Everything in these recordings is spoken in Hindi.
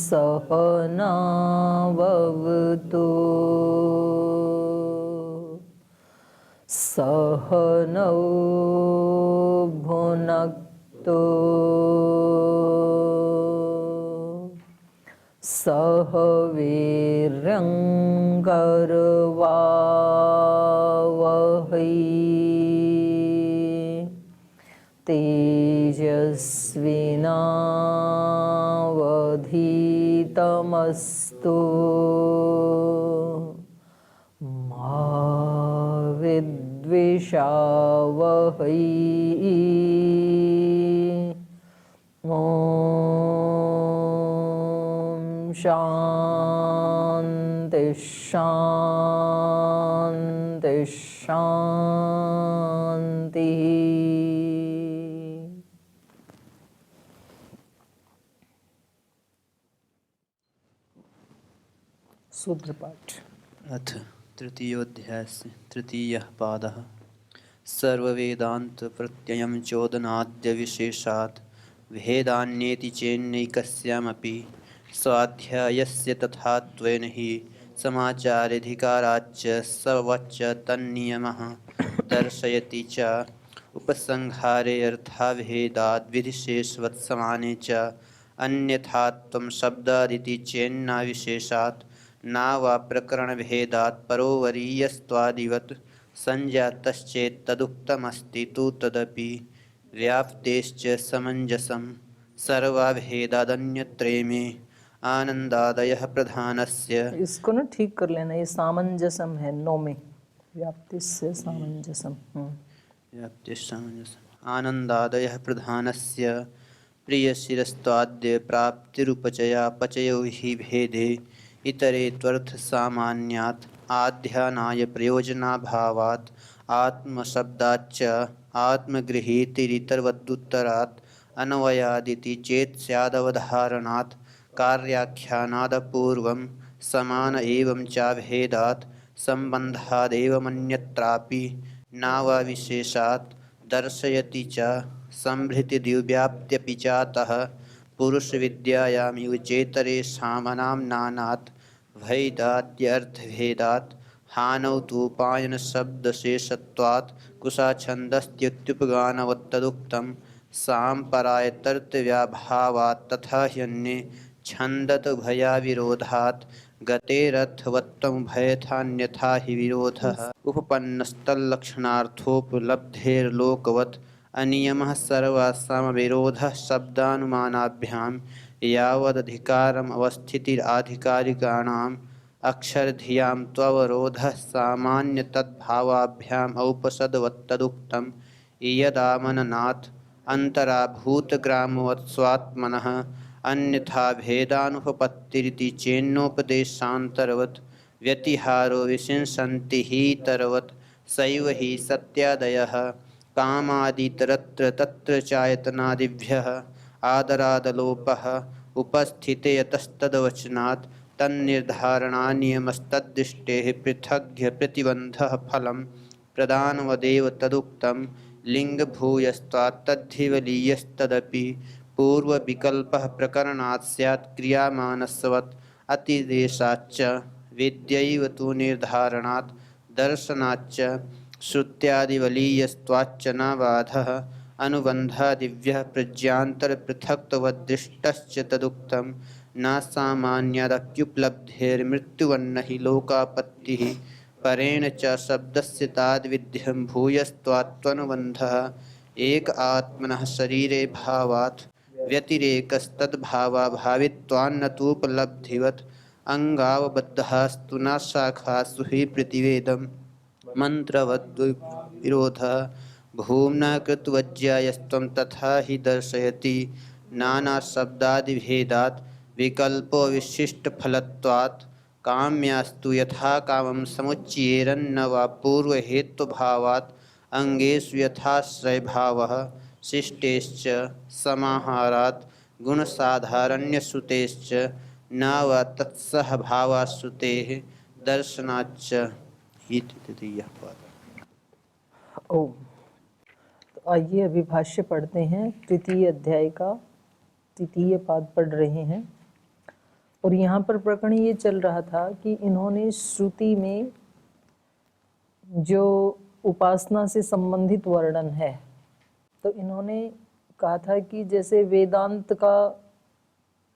सहनाववतु सहनौ भुनक्तु सह वीर्यङ्करवावहै तेजस्विनावधीतमस्तु मा विद्विषावहै। ॐ शान्ति शान्ति शान्ति। सूत्र पाठ। अथ तृतीयोऽध्यायस्य तृतीयः पादः। सर्ववेदान्त प्रत्ययं चोदनाद्य विशेषात् भेदान्येति चेन्नैकस्यामपि स्वाध्यायस्य तथात्वेन हि समाचाराधिकाराच्च सवच्च तन्नियमः दर्शयति च उपसंहारे अर्थाभेदाद् विधिशेषवत् समाने च अन्यथात्वं शब्दादिति चेन्ना विशेषात् न वा प्रकरणभेदात् परोवरीयस्त्वादिवत् संजातश्चेत् तदुक्तमस्ति तु तदपि व्याप्तेश्च समञ्जसं सर्वाभेदादन्यत्रेमे आनन्दादयः प्रधानस्य। इसको ना ठीक कर लेना, ये सामंजसम है नौ में, व्याप्ति से सामंजसम। व्याप्तिस्सामञ्जसम् आनन्दादयः प्रधानस्य प्रियशिरस्त्वाद्य प्राप्तिरुपचयापचयो हि भेदे इतरे त्वर्थसामान्यात् आध्यानाय प्रयोजनाभावात् आत्मशब्दाच्च आत्मगृहीतिरितरवदुत्तरात् अन्वयादिति चेत् स्यादवधारणात् कार्याख्यानादपूर्वं समान एवं चाभेदात् सम्बन्धादेवमन्यत्रापि न वा विशेषात् दर्शयति च संभृतिद्व्याप्त्यपि चातः पुरुषविद्यायामिव चेतरेषामनाम्नानात् भैदाद्यर्थभेदात् हानौ तु पायनशब्दशेषत्वात् कुशाछन्दस्त्युपगानवत्तदुक्तं साम्परायतर्तव्याभावात् तथा ह्यन्ये छन्दतुभयाविरोधात् गतेरर्थवत्तमुभयथान्यथा हि विरोधः उपपन्नस्तल्लक्षणार्थोपलब्धेर्लोकवत् अनियमः सर्वासामविरोधः शब्दानुमानाभ्यां यावदधिकारम् अवस्थितिराधिकारिकाणाम् अक्षरधियां त्ववरोधः सामान्यतद्भावाभ्याम् औपसदवत्तदुक्तं यदामननात् अन्तराभूतग्रामवत् स्वात्मनः अन्यथा भेदानुपपत्तिरिति चेन्नोपदेशान्तरवत् व्यतिहारो विशिंसन्ति हीतरवत् सैव हि सत्यादयः कामादितरत्र तत्र चायतनादिभ्यः आदरादलोपः उपस्थिते यतस्तद्वचनात् तन्निर्धारणानियमस्तद्दृष्टेः पृथग्य प्रतिबन्धः फलं प्रदानवदेव तदुक्तं लिङ्गभूयस्त्वात् तद्धिवलीयस्तदपि पूर्वविकल्पः प्रकरणात् स्यात् क्रियामानस्वत् अतिदेशाच्च विद्यैव तु निर्धारणात् दर्शनाच्च श्रुत्यादिवलीयस्त्वाच्च न बाधः अनुबन्धादिव्यः प्रज्ञान्तरपृथक्त्वदृष्टश्च तदुक्तं न सामान्यादप्युपलब्धेर्मृत्युवन्न हि लोकापत्तिः परेण च शब्दस्य ताद्विध्यं भूयस्त्वात्त्वनुबन्धः एक आत्मनः शरीरे भावात् व्यतिरेकस्तद्भावाभावित्वान्न तूपलब्धिवत् अङ्गावबद्धस्तु न शाखासु हि प्रतिवेदं मन्त्रवद्विरोधः भूम्ना कृतवज्जायस्त्वं तथा हि दर्शयति नानाशब्दादिभेदात् विकल्पो विशिष्टफलत्वात् काम्यास्तु यथा कामं समुच्चयेरन्न वा पूर्वहेतुभावात् अंगेषु यथाश्रयभावः शिष्टेश्च समाहारात् गुणसाधारण्यश्रुतेश्च न वा तत्सहभावाश्रुतेः दर्शनाच्च इति तृतीयः पादः। ओम। तो आइए अभी भाष्य पढ़ते हैं। तृतीय अध्याय का तृतीय पाद पढ़ रहे हैं। और यहाँ पर प्रकरण ये चल रहा था कि इन्होंने श्रुति में जो उपासना से संबंधित वर्णन है, तो इन्होंने कहा था कि जैसे वेदांत का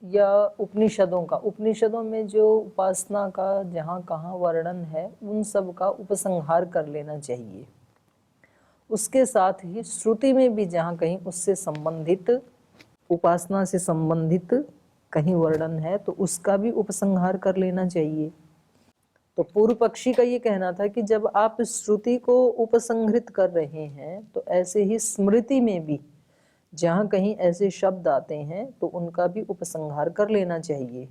या उपनिषदों में जो उपासना का जहाँ कहाँ वर्णन है उन सब का उपसंहार कर लेना चाहिए। उसके साथ ही श्रुति में भी जहाँ कहीं उससे संबंधित, उपासना से संबंधित कहीं वर्णन है तो उसका भी उपसंहार कर लेना चाहिए। तो पूर्व पक्षी का ये कहना था कि जब आप श्रुति को उपसंहृत कर रहे हैं तो ऐसे ही स्मृति में भी जहाँ कहीं ऐसे शब्द आते हैं तो उनका भी उपसंहार कर लेना चाहिए।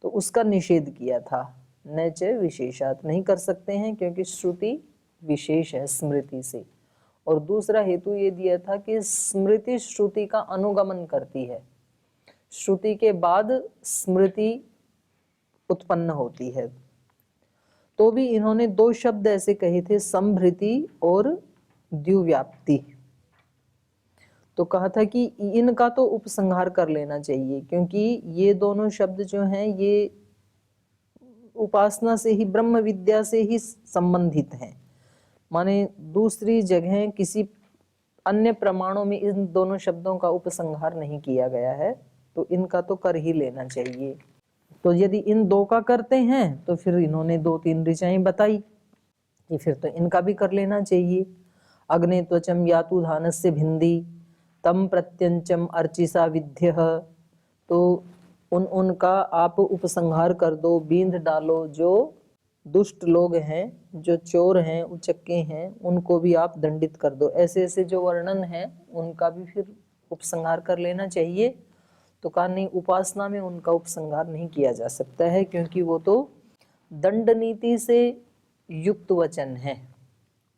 तो उसका निषेध किया था, न च विशेषात, नहीं कर सकते हैं क्योंकि श्रुति विशेष है स्मृति से। और दूसरा हेतु ये दिया था कि स्मृति श्रुति का अनुगमन करती है, श्रुति के बाद स्मृति उत्पन्न होती है। तो भी इन्होंने दो शब्द ऐसे कहे थे, संभृति और द्युव्याप्ति। तो कहा था कि इनका तो उपसंहार कर लेना चाहिए क्योंकि ये दोनों शब्द जो हैं ये उपासना से ही, ब्रह्म विद्या से ही संबंधित हैं। माने दूसरी जगह किसी अन्य प्रमाणों में इन दोनों शब्दों का उपसंहार नहीं किया गया है, तो इनका तो कर ही लेना चाहिए। तो यदि इन दो का करते हैं तो फिर इन्होंने 2-3 ऋचाएं बताई कि फिर तो इनका भी कर लेना चाहिए। अग्ने त्वचम यातु धानस्य भिंदी तम प्रत्यंचम अर्चिसा विद्य, तो उनका आप उपसंहार कर दो, बींध डालो। जो दुष्ट लोग हैं, जो चोर हैं, उचक्के हैं, उनको भी आप दंडित कर दो। ऐसे ऐसे जो वर्णन है उनका भी फिर उपसंहार कर लेना चाहिए। तो कहा नहीं, उपासना में उनका उपसंहार नहीं किया जा सकता है क्योंकि वो तो दंड नीति से युक्त वचन है,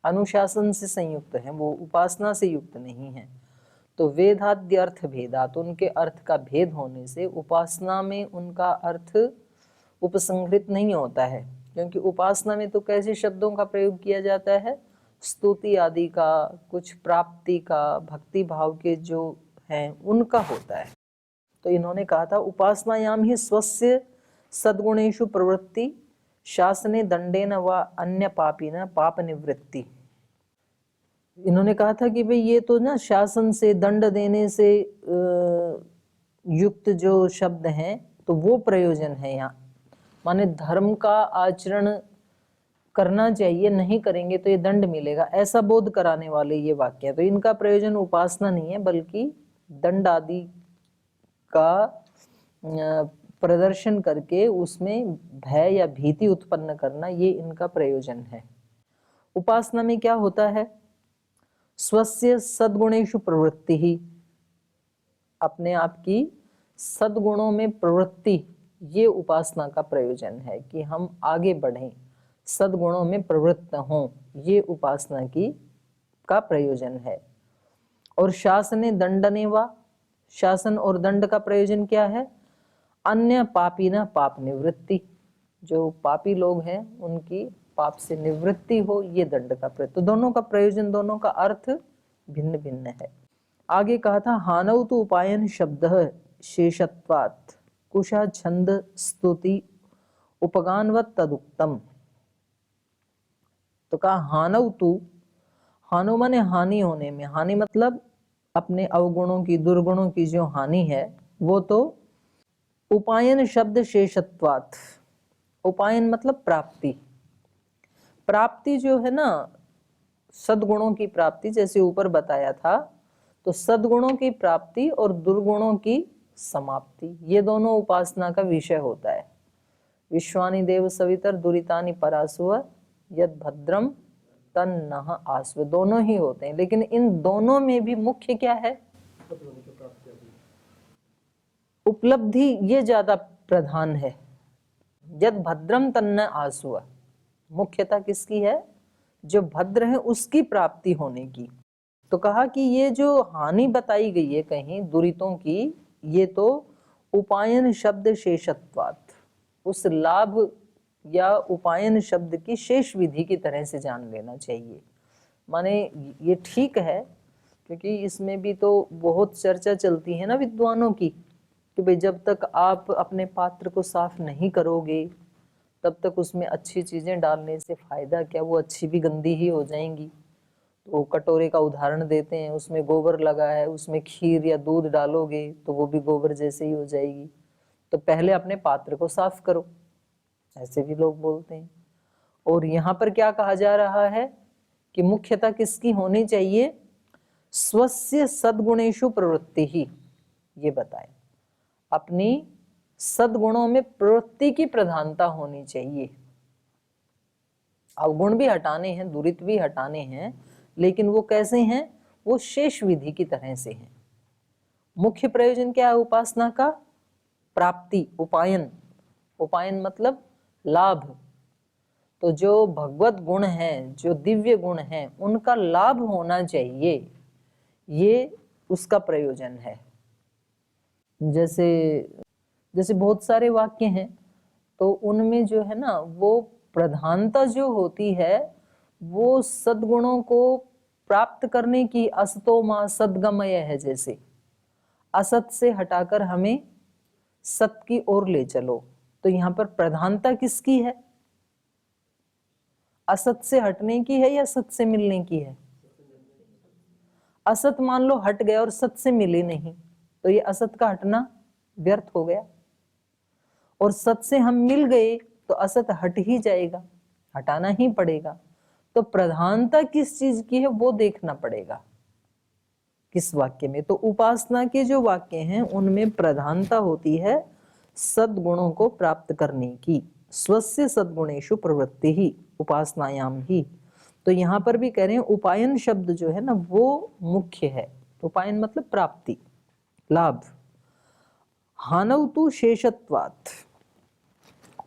अनुशासन से संयुक्त है, वो उपासना से युक्त नहीं है। तो वेदाद्य अर्थ भेदात, उनके अर्थ का भेद होने से उपासना में उनका अर्थ उपसंहृत नहीं होता है। क्योंकि उपासना में तो कैसे शब्दों का प्रयोग किया जाता है, स्तुति आदि का, कुछ प्राप्ति का, भक्ति भाव के जो हैं उनका होता है। तो इन्होंने कहा था उपासनायाम ही स्वस्य सद्गुणेषु प्रवृत्ति शासने दंडेन व अन्य पापिन पाप निवृत्ति। इन्होंने कहा था कि भाई ये तो ना शासन से, दंड देने से युक्त जो शब्द हैं तो वो प्रयोजन है यहाँ। माने धर्म का आचरण करना चाहिए, नहीं करेंगे तो ये दंड मिलेगा, ऐसा बोध कराने वाले ये वाक्य। तो इनका प्रयोजन उपासना नहीं है बल्कि दंड आदि का प्रदर्शन करके उसमें भय या भीति उत्पन्न करना, ये इनका प्रयोजन है। उपासना में क्या होता है, स्वस्य सद्गुणेषु प्रवृत्ति ही, अपने आप की सद्गुणों में प्रवृत्ति, ये उपासना का प्रयोजन है कि हम आगे बढ़ें, सद्गुणों में प्रवृत्त हों, ये उपासना का प्रयोजन है। और शासने दंडने वा, शासन और दंड का प्रयोजन क्या है, अन्य पापी न पाप निवृत्ति, जो पापी लोग हैं उनकी पाप से निवृत्ति हो, ये दंड का प्रयोजन। तो दोनों का प्रयोजन, दोनों का अर्थ भिन्न भिन्न है। आगे कहा था हानौ तु उपायन शब्द शेषत्वात् कुशा छंद स्तुति उपगानवत् तदुक्तम। तो कहा हानौ तु, हानो माने हानि होने में, हानि मतलब अपने अवगुणों की, दुर्गुणों की जो हानि है वो तो उपायन शब्द शेषत्वात्, उपायन मतलब प्राप्ति, प्राप्ति जो है ना सद्गुणों की प्राप्ति, जैसे ऊपर बताया था, तो सद्गुणों की प्राप्ति और दुर्गुणों की समाप्ति, ये दोनों उपासना का विषय होता है। विश्वानि देव सवितर दुरितानि परासुव यद भद्रम तन्नः आस्व, दोनों ही होते हैं। लेकिन इन दोनों में भी मुख्य क्या है, उपलब्धि, ये ज्यादा प्रधान है। यद भद्रम तन्न आसुव, मुख्यता किसकी है, जो भद्र है उसकी प्राप्ति होने की। तो कहा कि ये जो हानि बताई गई है कहीं दुरितों की, ये तो उपायन शब्द शेषत्वात्, उस लाभ या उपायन शब्द की शेष विधि की तरह से जान लेना चाहिए। माने ये ठीक है क्योंकि इसमें भी तो बहुत चर्चा चलती है ना विद्वानों की कि भाई जब तक आप अपने पात्र को साफ नहीं करोगे तब तक उसमें अच्छी चीजें डालने से फायदा क्या, वो अच्छी भी गंदी ही हो जाएंगी। तो कटोरे का उदाहरण देते हैं, उसमें गोबर लगा है, उसमें खीर या दूध डालोगे तो वो भी गोबर जैसे ही हो जाएगी। तो पहले अपने पात्र को साफ करो, ऐसे भी लोग बोलते हैं। और यहाँ पर क्या कहा जा रहा है कि मुख्यतः किसकी होनी चाहिए, स्वस्य सद्गुणेषु प्रवृत्ति ही, ये बताए अपनी सद्गुणों में प्रवृत्ति की प्रधानता होनी चाहिए। अवगुण भी हटाने हैं, दुरित भी हटाने हैं, लेकिन वो कैसे हैं, वो शेष विधि की तरह से हैं। मुख्य प्रयोजन क्या है उपासना का, प्राप्ति, उपायन। उपायन मतलब लाभ। तो जो भगवत गुण हैं, जो दिव्य गुण हैं, उनका लाभ होना चाहिए, ये उसका प्रयोजन है। जैसे बहुत सारे वाक्य हैं, तो उनमें जो है ना, वो प्रधानता जो होती है वो सद्गुणों को प्राप्त करने की, असतो मा सद्गमय है। जैसे असत से हटाकर हमें सत की ओर ले चलो, तो यहाँ पर प्रधानता किसकी है, असत से हटने की है या सत से मिलने की है। असत मान लो हट गया और सत से मिले नहीं, तो ये असत का हटना व्यर्थ हो गया। और सत से हम मिल गए तो असत हट ही जाएगा, हटाना ही पड़ेगा। तो प्रधानता किस चीज की है वो देखना पड़ेगा, किस वाक्य में। तो उपासना के जो वाक्य हैं उनमें प्रधानता होती है सद्गुणों को प्राप्त करने की। स्वस्य सद्गुणेषु प्रवृत्ति ही उपासनायाम ही। तो यहाँ पर भी कह रहे हैं उपायन शब्द जो है ना वो मुख्य है। उपायन मतलब प्राप्ति, लाभ। हानौ तु शेषत्वात्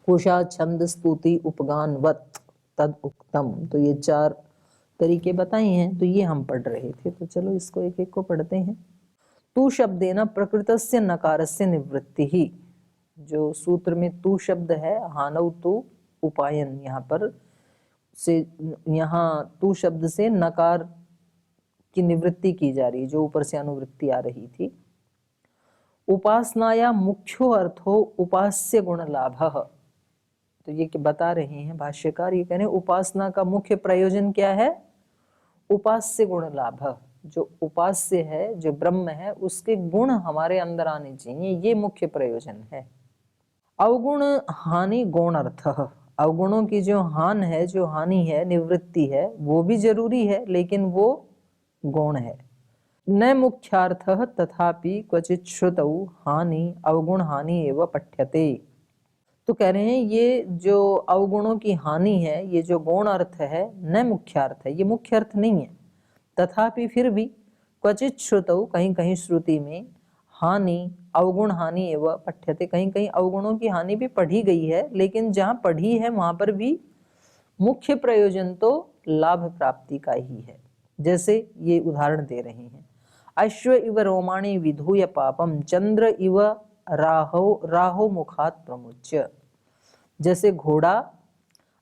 कुशा छंद स्तुति उपगानवत तद उक्तम। तो ये 4 तरीके बताए हैं, तो ये हम पढ़ रहे थे। तो चलो इसको एक एक को पढ़ते हैं। तू शब्देन प्रकृतस्य नकारस्य निवृत्ति ही। जो सूत्र में तू शब्द है, हानौ तु उपायन, यहाँ पर से, यहाँ तू शब्द से नकार की निवृत्ति की जा रही, जो ऊपर से अनुवृत्ति आ रही थी। उपासनाया मुख्यो अर्थो उपास्य गुण लाभः। तो ये बता रहे हैं भाष्यकार, ये कह रहे हैं उपासना का मुख्य प्रयोजन क्या है, उपास्य गुण लाभ। जो उपास्य है, जो ब्रह्म है, उसके गुण हमारे अंदर आने चाहिए, ये मुख्य प्रयोजन है। अवगुण हानि गौण अर्थ। अवगुणों की जो हान है, जो हानि है, निवृत्ति है, वो भी जरूरी है, लेकिन वो गौण है। न मुख्यार्थ तथापि क्वचित श्रुतौ हानि अवगुण हानि एवं पठ्यते। तो कह रहे हैं ये जो अवगुणों की हानि है, ये जो गौण अर्थ है, न मुख्य अर्थ है, ये मुख्य अर्थ नहीं है। तथापि फिर भी क्वचित श्रुतौ, कहीं कहीं श्रुति में, हानि अवगुण हानि एवं पठ्यते, कहीं कहीं अवगुणों की हानि भी पढ़ी गई है, लेकिन जहाँ पढ़ी है वहां पर भी मुख्य प्रयोजन तो लाभ प्राप्ति का ही है। जैसे ये उदाहरण दे रहे हैं, अश्व इव रोमाणी विधूय पापम चंद्र इव राहो मुखात प्रमुच्य। जैसे घोड़ा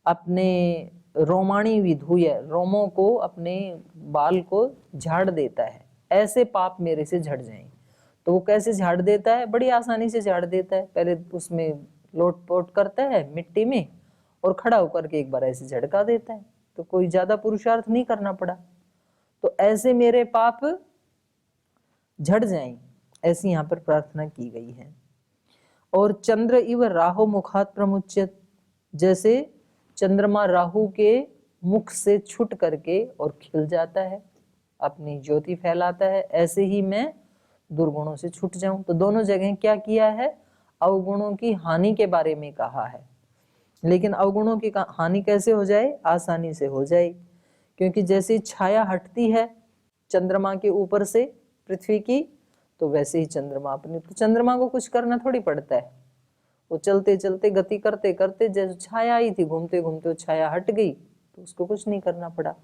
अपने रोमाणी विधूय, रोमों को, अपने बाल को झाड़ देता है, ऐसे पाप मेरे से झड़ जाएं। तो वो कैसे झाड़ देता है, बड़ी आसानी से झाड़ देता है। पहले उसमें लोट-पोट करता है मिट्टी में और खड़ा होकर के एक बार ऐसे झड़का देता है, तो कोई ज्यादा पुरुषार्थ नहीं करना पड़ा। तो ऐसे मेरे पाप झड़ जाएं, ऐसी यहाँ पर प्रार्थना की गई है। और चंद्र इव राहु मुखात प्रमुच्यत, जैसे चंद्रमा राहु के मुख से छूट करके और खिल जाता है, अपनी ज्योति फैलाता है, ऐसे ही मैं दुर्गुणों से छूट जाऊं। तो दोनों जगह क्या किया है, अवगुणों की हानि के बारे में कहा है। लेकिन अवगुणों की हानि कैसे हो जाए, आसानी से हो जाए, क्योंकि जैसे छाया हटती है चंद्रमा के ऊपर से पृथ्वी की, तो वैसे ही चंद्रमा अपने, तो चंद्रमा को कुछ करना थोड़ी पड़ता है, वो चलते चलते गति करते करते, जैसे छाया आई थी, घूमते घूमते वो छाया हट गई, तो उसको कुछ नहीं करना पड़ा।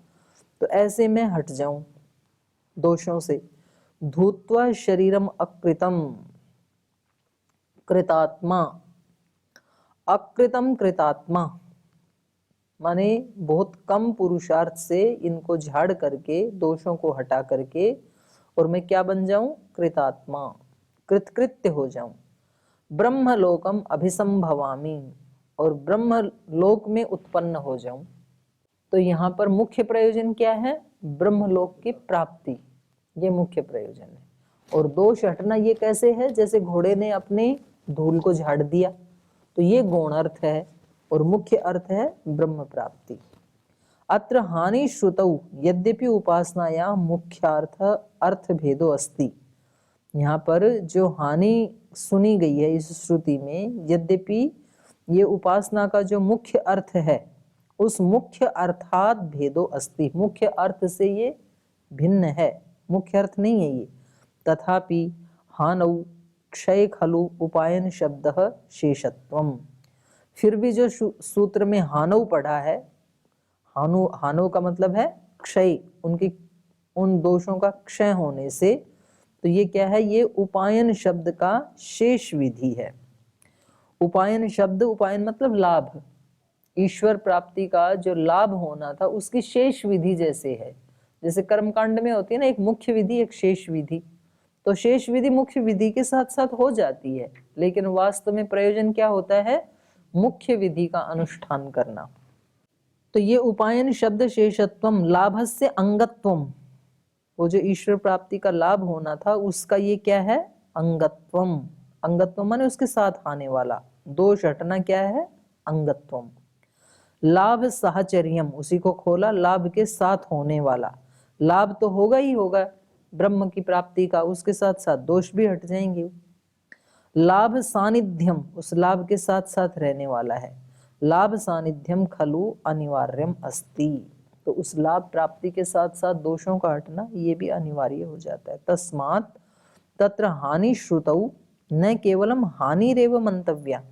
तो ऐसे मैं हट जाऊं दोषों से। धूत्वा शरीरम अकृतम कृतात्मा। अकृतम कृतात्मा माने बहुत कम पुरुषार्थ से इनको झाड़ करके, दोषों को हटा करके, और मैं क्या बन जाऊं, कृतात्मा, कृतकृत्य हो जाऊं। ब्रह्मलोकम अभिसंभवामि, और ब्रह्मलोक में उत्पन्न हो जाऊं। तो यहाँ पर मुख्य प्रयोजन क्या है? ब्रह्मलोक की प्राप्ति, ये मुख्य प्रयोजन है। और दोष हटना ये कैसे है? जैसे घोड़े ने अपने धूल को झाड़ दिया, तो ये गौण अर्थ है और मुख्य अर्थ है ब्रह्म प्राप्ति। अत्र हानि श्रुतौ यद्यपि उपासनाया मुख्यार्थ अर्थ भेदो अस्ति। यहाँ पर जो हानि सुनी गई है इस श्रुति में, यद्यपि ये उपासना का जो मुख्य अर्थ है उस मुख्य अर्थात भेदो अस्ति, मुख्य अर्थ से ये भिन्न है, मुख्य अर्थ नहीं है ये। तथापि हानौ क्षय खलु उपायन शब्द शेषत्वम, फिर भी जो सूत्र में हानौ पढ़ा है, हानो का मतलब है क्षय, उनकी उन दोषों का क्षय होने से, तो ये क्या है? ये उपायन शब्द का शेष विधि है। उपायन शब्द, उपायन मतलब लाभ, ईश्वर प्राप्ति का जो लाभ होना था उसकी शेष विधि जैसे है। जैसे कर्मकांड में होती है ना एक मुख्य विधि एक शेष विधि, तो शेष विधि मुख्य विधि के साथ साथ हो जाती है, लेकिन वास्तव में प्रयोजन क्या होता है? मुख्य विधि का अनुष्ठान करना। तो ये उपायन शब्द शेषत्वम लाभस्य अंगत्वम, वो जो ईश्वर प्राप्ति का लाभ होना था उसका ये क्या है? अंगत्वम। अंगत्वम माने उसके साथ आने वाला, दोष हटना क्या है? अंगत्वम। लाभ साहचर्यम, उसी को खोला, लाभ के साथ होने वाला, लाभ तो होगा ही होगा ब्रह्म की प्राप्ति का, उसके साथ साथ दोष भी हट जाएंगे। लाभ सानिध्यम, उस लाभ के साथ साथ रहने वाला है। लाभ सानिध्यम खलु अनिवार्यम अस्ति, तो उस लाभ प्राप्ति के साथ साथ दोषों का हटना ये भी अनिवार्य हो जाता है। तस्मात् तत्र हानि श्रुतौ न केवलम हानिरेव मंतव्या,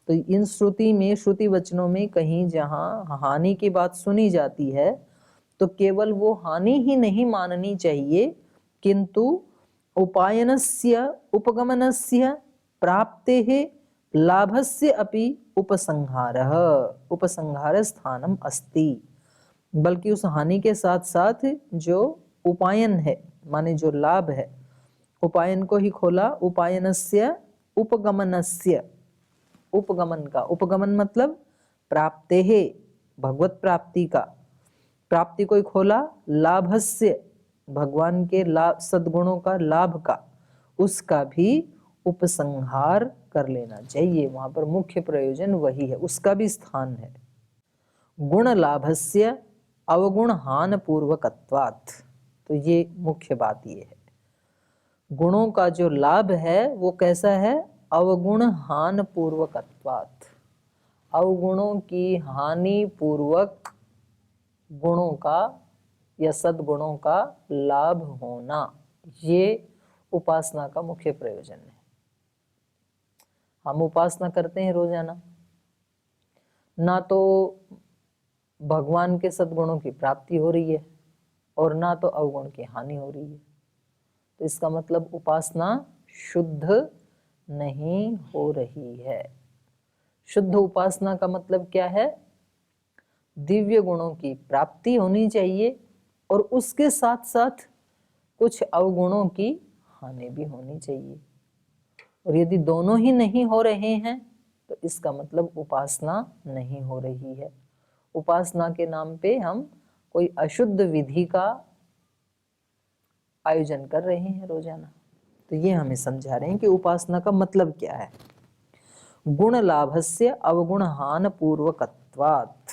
तो इन श्रुति में, श्रुति वचनों में कहीं जहां हानि की बात सुनी जाती है तो केवल वो हानि ही नहीं माननी चाहिए, किंतु उपायनस्य उपगमनस्य प्राप्तेः लाभस्य अपि उपसंहारः उपसंहार स्थानम अस्ति, बल्कि उस हानि के साथ साथ जो उपायन है माने जो लाभ है, उपायन को ही खोला, उपायनस्य उपगमनस्य, उपगमन का, उपगमन मतलब प्राप्ते है भगवत प्राप्ति का, प्राप्ति को ही खोला, लाभस्य भगवान के लाभ सद्गुणों का लाभ का, उसका भी उपसंहार कर लेना चाहिए। वहां पर मुख्य प्रयोजन वही है, उसका भी स्थान है। गुण लाभस्य अवगुण हान पूर्वकत्वात्, तो ये मुख्य बात ये है, गुणों का जो लाभ है वो कैसा है? अवगुण हान पूर्वकत्वात्, अवगुणों की हानि पूर्वक गुणों का या सद्गुणों का लाभ होना, ये उपासना का मुख्य प्रयोजन है। हम उपासना करते हैं रोजाना, ना तो भगवान के सद्गुणों की प्राप्ति हो रही है और ना तो अवगुण की हानि हो रही है, तो इसका मतलब उपासना शुद्ध नहीं हो रही है। शुद्ध उपासना का मतलब क्या है? दिव्य गुणों की प्राप्ति होनी चाहिए और उसके साथ साथ कुछ अवगुणों की हानि भी होनी चाहिए, और यदि दोनों ही नहीं हो रहे हैं तो इसका मतलब उपासना नहीं हो रही है। उपासना के नाम पे हम कोई अशुद्ध विधि का आयोजन कर रहे हैं रोजाना। तो ये हमें समझा रहे हैं कि उपासना का मतलब क्या है। गुण लाभस्य अवगुण हान पूर्वकत्वात्,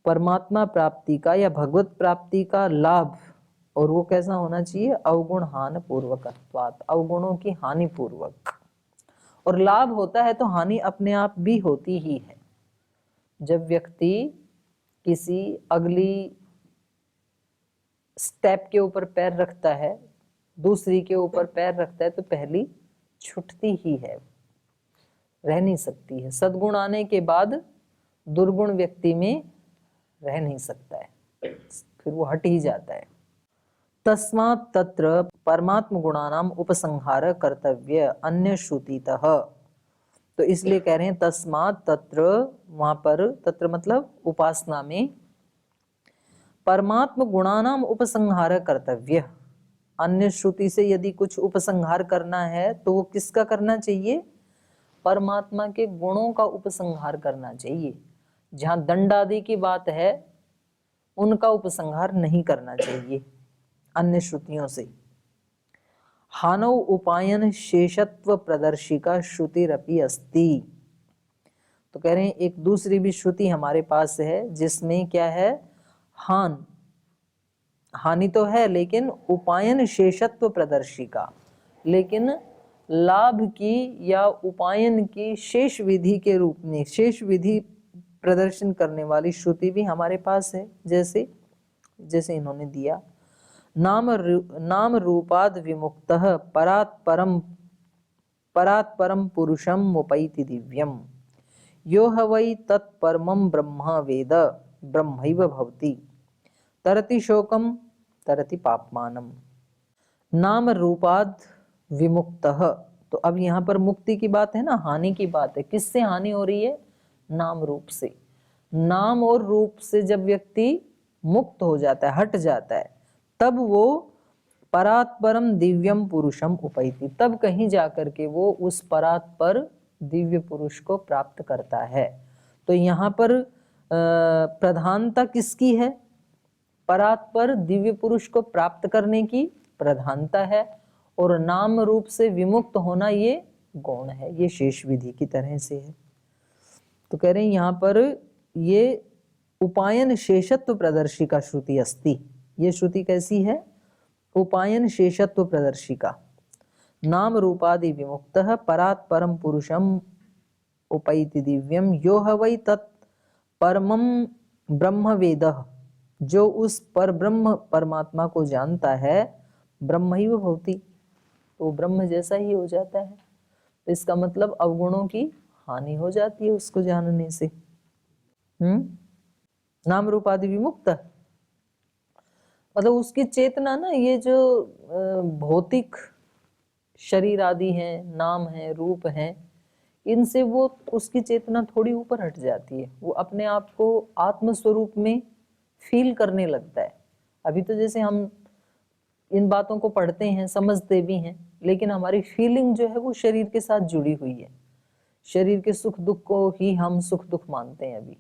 परमात्मा प्राप्ति का या भगवत प्राप्ति का लाभ, और वो कैसा होना चाहिए? अवगुण हान पूर्वकत्वात्, अवगुणों की हानि पूर्वक। और लाभ होता है तो हानि अपने आप भी होती ही है। जब व्यक्ति किसी अगली स्टेप के ऊपर पैर रखता है, दूसरी के ऊपर पैर रखता है, तो पहली छूटती ही है, रह नहीं सकती है। सद्गुण आने के बाद दुर्गुण व्यक्ति में रह नहीं सकता है, फिर वो हट ही जाता है। तस्मात् तत्र परमात्म गुणानाम उपसंहार कर्तव्य अन्य श्रुतितः, तो इसलिए कह रहे हैं तस्मात् तत्र, वहां पर तत्र मतलब उपासना में, परमात्म गुणानाम उपसंहार कर्तव्य, अन्य श्रुति से यदि कुछ उपसंहार करना है तो वो किसका करना चाहिए? परमात्मा के गुणों का उपसंहार करना चाहिए। जहां दंड आदि की बात है उनका उपसंहार नहीं करना चाहिए अन्य श्रुतियों से। हानौ उपायन शेषत्व प्रदर्शिका श्रुतिरपि अस्ति। तो कह रहे हैं एक दूसरी भी श्रुति हमारे पास है जिसमें क्या है? हानि तो है लेकिन उपायन शेषत्व प्रदर्शिका, लेकिन लाभ की या उपायन की शेष विधि के रूप में शेष विधि प्रदर्शन करने वाली श्रुति भी हमारे पास है। जैसे जैसे इन्होंने दिया, नाम रूपाद विमुक्तः परात् परम पुरुषम मुपैति दिव्यम यो ह वै तत्परमं ब्रह्म वेद ब्रह्मैव भवति तरति शोकम तरति पापमानम। नाम रूपाद विमुक्तः, तो अब यहाँ पर मुक्ति की बात है ना, हानि की बात है। किससे हानि हो रही है? नाम रूप से। नाम और रूप से जब व्यक्ति मुक्त हो जाता है, हट जाता है, तब वो परात्परम दिव्यम पुरुषम उपैति, तब कहीं जाकर के वो उस परात्पर दिव्य पुरुष को प्राप्त करता है। तो यहाँ पर प्रधानता किसकी है? परात्पर दिव्य पुरुष को प्राप्त करने की प्रधानता है, और नाम रूप से विमुक्त होना ये गौण है, ये शेष विधि की तरह से है। तो कह रहे हैं यहाँ पर ये उपायन शेषत्व प्रदर्शिका श्रुति अस्ति। ये श्रुति कैसी है? उपायन शेषत्व प्रदर्शिका। नाम रूपादि विमुक्तः परात् परम पुरुषम उपैति दिव्यम यो ह वै तत् परमं ब्रह्म वेदः, जो उस पर ब्रह्म परमात्मा को जानता है, ब्रह्मैव भवति, तो ब्रह्म जैसा ही हो जाता है। तो इसका मतलब अवगुणों की हानि हो जाती है उसको जानने से। नाम रूपादि विमुक्त मतलब उसकी चेतना ना, ये जो भौतिक शरीर आदि हैं, नाम है, रूप है, इनसे वो उसकी चेतना थोड़ी ऊपर हट जाती है। वो अपने आप को आत्म स्वरूप में फील करने लगता है। अभी तो जैसे हम इन बातों को पढ़ते हैं, समझते भी हैं, लेकिन हमारी फीलिंग जो है वो शरीर के साथ जुड़ी हुई है। शरीर के सुख दुख को ही हम सुख दुख मानते हैं, अभी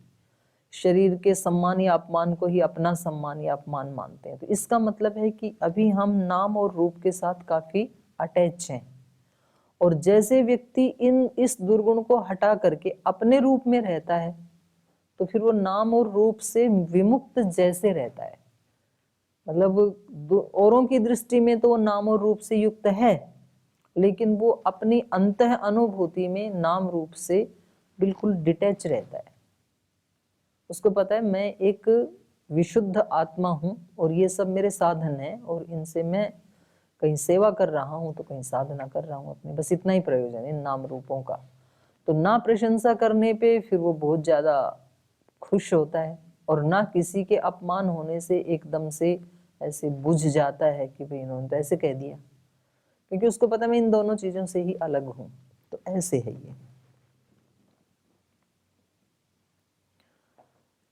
शरीर के सम्मान या अपमान को ही अपना सम्मान या अपमान मानते हैं। तो इसका मतलब है कि अभी हम नाम और रूप के साथ काफी अटैच हैं, और जैसे व्यक्ति इस दुर्गुण को हटा करके अपने रूप में रहता है, तो फिर वो नाम और रूप से विमुक्त जैसे रहता है। मतलब औरों की दृष्टि में तो वो नाम और रूप से युक्त है, लेकिन वो अपनी अंतः अनुभूति में नाम रूप से बिल्कुल डिटैच रहता है। उसको पता है मैं एक विशुद्ध आत्मा हूँ और ये सब मेरे साधन हैं, और इनसे मैं कहीं सेवा कर रहा हूँ तो कहीं साधना कर रहा हूँ अपने, बस इतना ही प्रयोजन है इन नाम रूपों का। तो ना प्रशंसा करने पे फिर वो बहुत ज्यादा खुश होता है, और ना किसी के अपमान होने से एकदम से ऐसे बुझ जाता है कि भाई इन्होंने तो ऐसे कह दिया, क्योंकि उसको पता मैं इन दोनों चीजों से ही अलग हूँ। तो ऐसे है ये।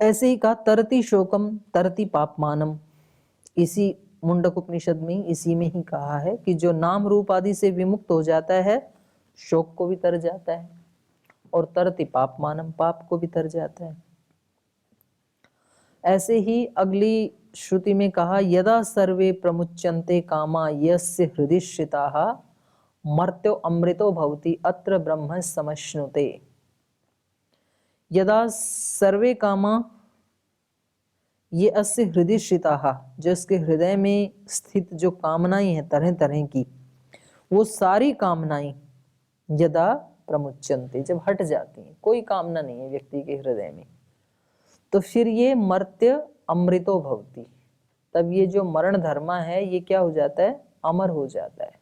ऐसे ही कहा तरति शोकम तरति पापमानम। इसी मुंडक उपनिषद में इसी में ही कहा है कि जो नाम रूप आदि से विमुक्त हो जाता है, शोक को भी तर जाता है, और तरति पापमानम, पाप को भी तर जाता है। ऐसे ही अगली श्रुति में कहा, यदा सर्वे प्रमुच्यन्ते कामा यस्य हृदि श्रिताः मर्त्यो अमृतो भवति अत्र ब्रह्म समश्नुते। यदा सर्वे कामा, ये अस्य हृदय श्रिताः, जो इसके हृदय में स्थित जो कामनाएं हैं तरह तरह की, वो सारी कामनाएं यदा प्रमुच्यन्ते, जब हट जाती हैं, कोई कामना नहीं है व्यक्ति के हृदय में, तो फिर ये मर्त्य अमृतो भवति, तब ये जो मरण धर्मा है ये क्या हो जाता है? अमर हो जाता है।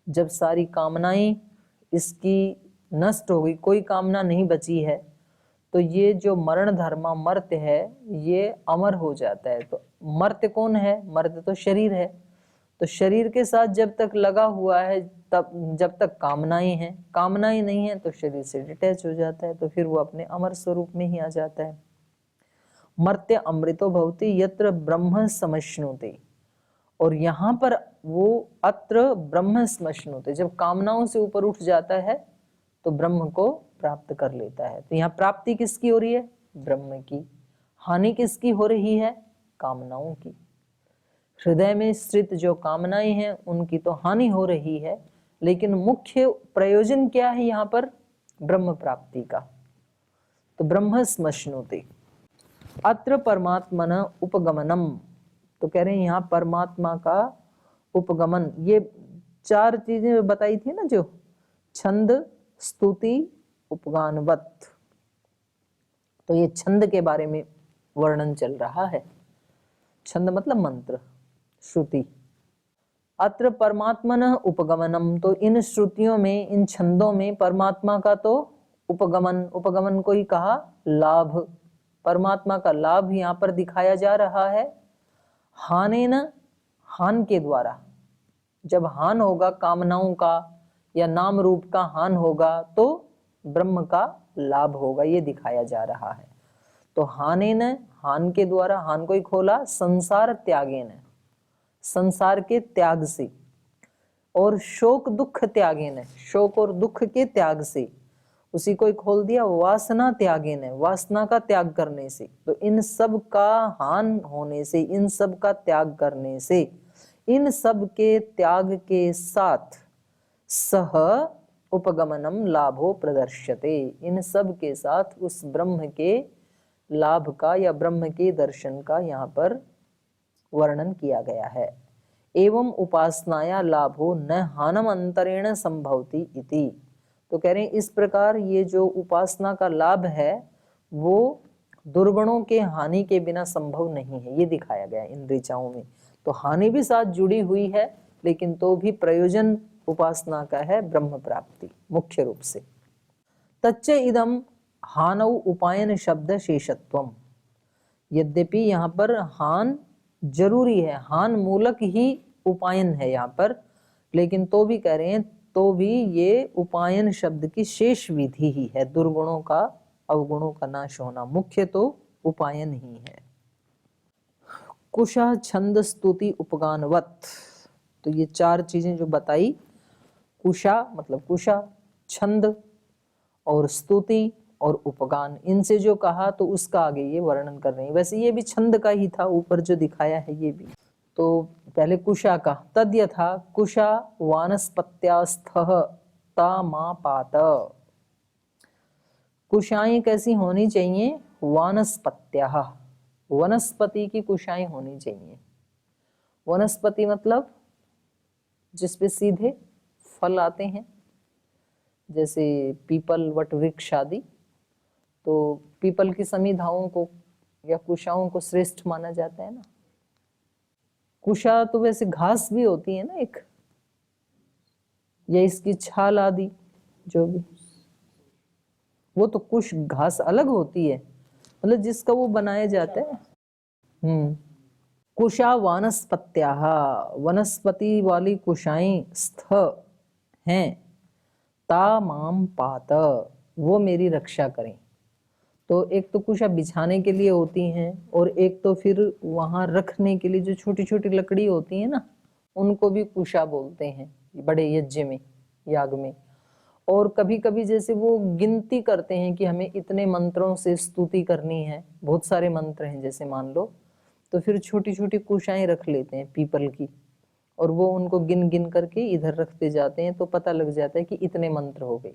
जब सारी कामनाएं इसकी नष्ट हो गई, कोई कामना नहीं बची है, तो ये जो मरण धर्मा मर्त्य है ये अमर हो जाता है। तो मर्त्य कौन है? मर्त्य तो शरीर है। तो शरीर के साथ जब तक लगा हुआ है, तब जब तक कामनाएं हैं, कामनाएं नहीं है तो शरीर से डिटैच हो जाता है, तो फिर वो अपने अमर स्वरूप में ही आ जाता है। मर्त्य अमृतो भवति यत्र ब्रह्म समश्नुते। और यहाँ पर वो अत्र ब्रह्म स्मश्नुते, जब कामनाओं से ऊपर उठ जाता है तो ब्रह्म को प्राप्त कर लेता है। तो यहाँ प्राप्ति किसकी हो रही है? ब्रह्म की। हानि किसकी हो रही है? कामनाओं की। हृदय में स्थित जो कामनाएं हैं उनकी तो हानि हो रही है, लेकिन मुख्य प्रयोजन क्या है यहाँ पर? ब्रह्म प्राप्ति का। तो ब्रह्म स्मश्नुते। अत्र परमात्मन उपगमनम, तो कह रहे हैं यहाँ परमात्मा का उपगमन। ये 4 चीजें बताई थी ना, जो छंद, स्तुति, उपगानवत। तो ये छंद के बारे में वर्णन चल रहा है। छंद मतलब मंत्र, श्रुति। अत्र परमात्मन उपगमनम, तो इन श्रुतियों में, इन छंदों में परमात्मा का तो उपगमन, उपगमन को ही कहा लाभ, परमात्मा का लाभ यहाँ पर दिखाया जा रहा है। हानेन, हान के द्वारा, जब हान होगा कामनाओं का या नाम रूप का हान होगा तो ब्रह्म का लाभ होगा, ये दिखाया जा रहा है। तो हानेन, हान के द्वारा, हान को ही खोला, संसार त्यागेन, संसार के त्याग से, और शोक दुख त्यागेन, शोक और दुख के त्याग से, उसी को ही खोल दिया, वासना त्यागेन, वासना का त्याग करने से। तो इन सब का हान होने से, इन सब का त्याग करने से, इन सब के त्याग के साथ सह उपगमनम लाभो प्रदर्श्यते, इन सब के साथ उस ब्रह्म के लाभ का या ब्रह्म के दर्शन का यहाँ पर वर्णन किया गया है। एवं उपासनाया लाभो न हानम अंतरेण संभवति इति, तो कह रहे हैं इस प्रकार ये जो उपासना का लाभ है वो दुर्गुणों के हानि के बिना संभव नहीं है, ये दिखाया गया इन ऋचाओं में। तो हानि भी साथ जुड़ी हुई है, लेकिन तो भी प्रयोजन उपासना का है ब्रह्म प्राप्ति मुख्य रूप से। तच्च इदम हानौ उपायन शब्द शेषत्वम, यद्यपि यहाँ पर हान जरूरी है, हान मूलक ही उपायन है यहाँ पर, लेकिन तो भी कह रहे हैं तो भी ये उपायन शब्द की शेष विधि ही है, दुर्गुणों का अवगुणों का नाश होना, मुख्य तो उपायन ही है। कुशा छंद स्तुति उपगानवत, तो ये 4 चीजें जो बताई, कुशा मतलब कुशा, छंद और स्तुति और उपगान, इनसे जो कहा तो उसका आगे ये वर्णन कर रहे हैं। वैसे ये भी छंद का ही था, ऊपर जो दिखाया है ये भी। तो पहले कुशा का, तद यथा कुशा वानस्पत्यास्थः तामापात, कुशाएं कैसी होनी चाहिए? वानस्पत्याः, वनस्पति की कुशाएं होनी चाहिए। वनस्पति मतलब जिसपे सीधे फल आते हैं, जैसे पीपल, वट वृक्ष आदि। तो पीपल की समिधाओं को या कुशाओं को श्रेष्ठ माना जाता है ना। कुशा तो वैसे घास भी होती है ना एक, या इसकी छाल आदि जो भी, वो तो कुश घास अलग होती है, मतलब जिसका वो बनाया जाता है। कुशा वानस्पत्याः, वनस्पति वाली कुशाएं स्थ हैं, ता माम पात, वो मेरी रक्षा करें। तो एक तो कुशा बिछाने के लिए होती हैं, और एक तो फिर वहां रखने के लिए जो छोटी छोटी लकड़ी होती है ना, उनको भी कुशा बोलते हैं बड़े यज्ञ में, याग में। और कभी कभी जैसे वो गिनती करते हैं कि हमें इतने मंत्रों से स्तुति करनी है, बहुत सारे मंत्र हैं जैसे मान लो, तो फिर छोटी छोटी कुशाएं रख लेते हैं पीपल की, और वो उनको गिन गिन करके इधर रखते जाते हैं, तो पता लग जाता है कि इतने मंत्र हो गए।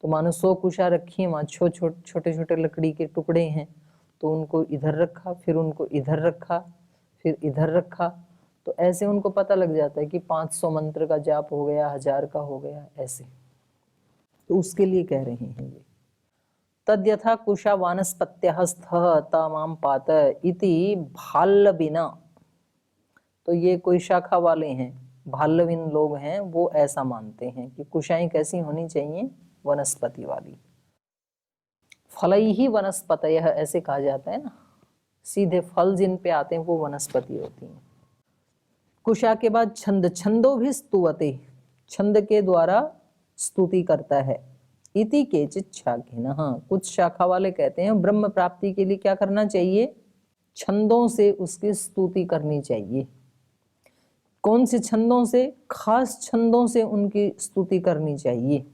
तो मानो 100 कुशा रखी है, वहाँ छोटे छोटे लकड़ी के टुकड़े हैं, तो उनको इधर रखा, फिर उनको इधर रखा, फिर इधर रखा, तो ऐसे उनको पता लग जाता है कि 500 मंत्र का जाप हो गया, 1000 का हो गया, ऐसे। तो उसके लिए कह रहे हैं ये। तद्यथा कुशा वानस्पत्यः स्थः तामाम पात इति भाल्लविना, तो ये कोई शाखा वाले हैं, भाल्लविन लोग हैं, वो ऐसा मानते हैं कि कुशाएं कैसी होनी चाहिए? वनस्पति वाली। फलैहि वनस्पतयः ऐसे कहा जाता है ना, सीधे फल जिन पे आते हैं वो वनस्पति होती हैं। कुशा के बाद छंद, छंदो भी स्तुवते, छंद के द्वारा स्तुति करता है। इति केचित् शाखिनः, कुछ शाखा वाले कहते हैं ब्रह्म प्राप्ति के लिए क्या करना चाहिए? छंदों से उसकी स्तुति करनी चाहिए। कौन से छंदों से? खास छंदों से उनकी स्तुति करनी चाहिए।